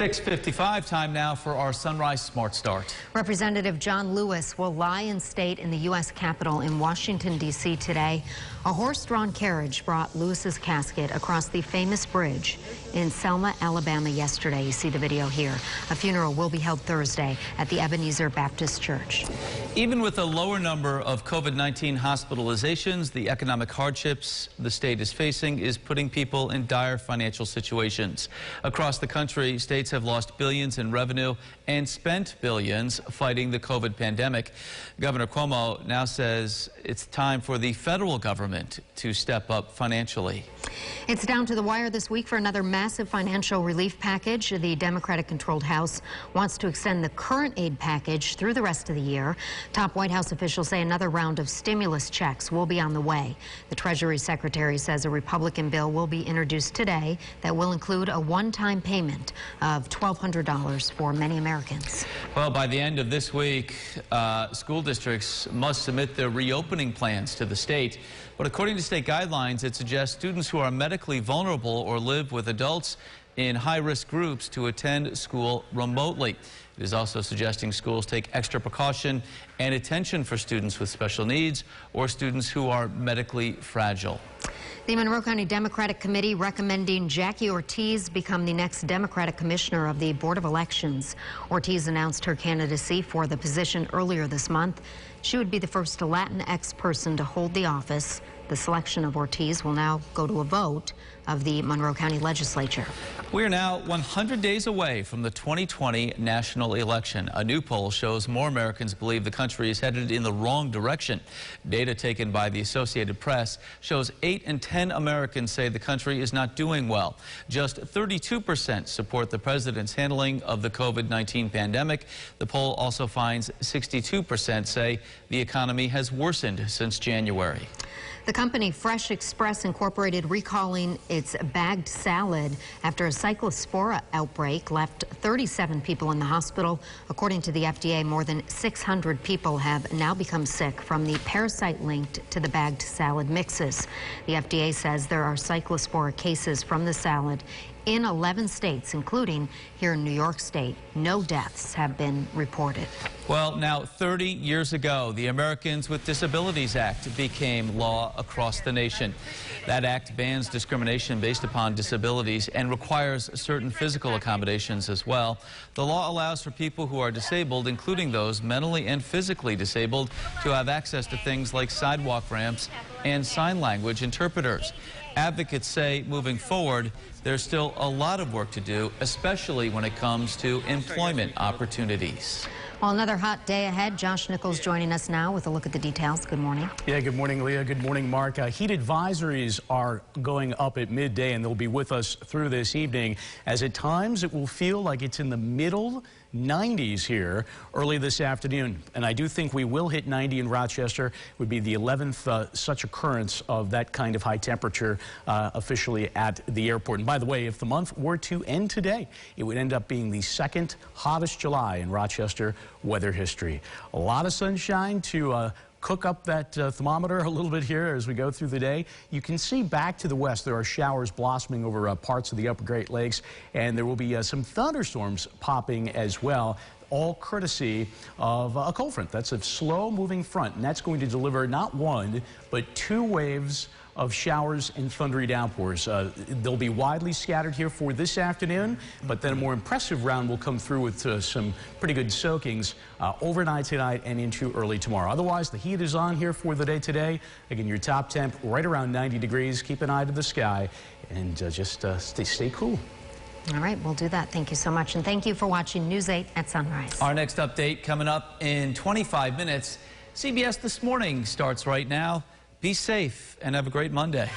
6:55 time now for our Sunrise Smart Start. Representative John Lewis will lie in state in the U.S. Capitol in Washington, D.C. today. A horse-drawn carriage brought Lewis's casket across the famous bridge in Selma, Alabama yesterday. You see the video here. A funeral will be held Thursday at the Ebenezer Baptist Church. Even with a lower number of COVID-19 hospitalizations, the economic hardships the state is facing is putting people in dire financial situations. Across the country, states have lost billions in revenue and spent billions fighting the COVID pandemic. Governor Cuomo now says it's time for the federal government to step up financially. It's down to the wire this week for another massive financial relief package. The Democratic-controlled House wants to extend the current aid package through the rest of the year. Top White House officials say another round of stimulus checks will be on the way. The Treasury Secretary says a Republican bill will be introduced today that will include a one-time payment of $1,200 for many Americans. Well, by the end of this week, school districts must submit their reopening plans to the state. But according to state guidelines, it suggests students who are medically vulnerable or live with adults in high-risk groups to attend school remotely. It is also suggesting schools take extra precaution and attention for students with special needs or students who are medically fragile. The Monroe County Democratic Committee recommending Jackie Ortiz become the next Democratic Commissioner of the Board of Elections. Ortiz announced her candidacy for the position earlier this month. She would be the first Latinx person to hold the office. The selection of Ortiz will now go to a vote of the Monroe County Legislature. We are now 100 days away from the 2020 national election. A new poll shows more Americans believe the country is headed in the wrong direction. Data taken by the Associated Press shows 8 in 10 Americans say the country is not doing well. Just 32% support the president's handling of the COVID-19 pandemic. The poll also finds 62% say the economy has worsened since January. The company Fresh Express Incorporated recalling its bagged salad after a cyclospora outbreak left 37 people in the hospital. According to the FDA, more than 600 people have now become sick from the parasite linked to the bagged salad mixes. The FDA says there are cyclospora cases from the salad in 11 states, including here in New York State. No deaths have been reported. Well, now 30 years ago, the Americans with Disabilities Act became law across the nation. That act bans discrimination based upon disabilities and requires certain physical accommodations as well. The law allows for people who are disabled, including those mentally and physically disabled, to have access to things like sidewalk ramps and sign language interpreters. Advocates say moving forward, there's still a lot of work to do, especially when it comes to employment opportunities. Well, another hot day ahead. Josh Nichols joining us now with a look at the details. Good morning. Yeah, good morning, Leah. Good morning, Mark. Heat advisories are going up at midday, and they'll be with us through this evening, as at times it will feel like it's in the middle 90s here early this afternoon. And I do think we will hit 90 in Rochester. It would be the 11th such occurrence of that kind of high temperature officially at the airport. And by the way, if the month were to end today, it would end up being the second hottest July in Rochester weather history. A lot of sunshine to cook up that thermometer a little bit here as we go through the day. You can see back to the west there are showers blossoming over parts of the upper Great Lakes, and there will be some thunderstorms popping as well, all courtesy of a cold front. That's a slow-moving front, and that's going to deliver not one, but 2 waves of showers and thundery downpours. They'll be widely scattered here for this afternoon, but then a more impressive round will come through with some pretty good soakings overnight tonight and into early tomorrow. Otherwise, the heat is on here for the day today. Again, your top temp right around 90 degrees. Keep an eye to the sky and just stay cool. All right, we'll do that. Thank you so much. And thank you for watching News 8 at Sunrise. Our next update coming up in 25 minutes. CBS This Morning starts right now. Be safe and have a great Monday.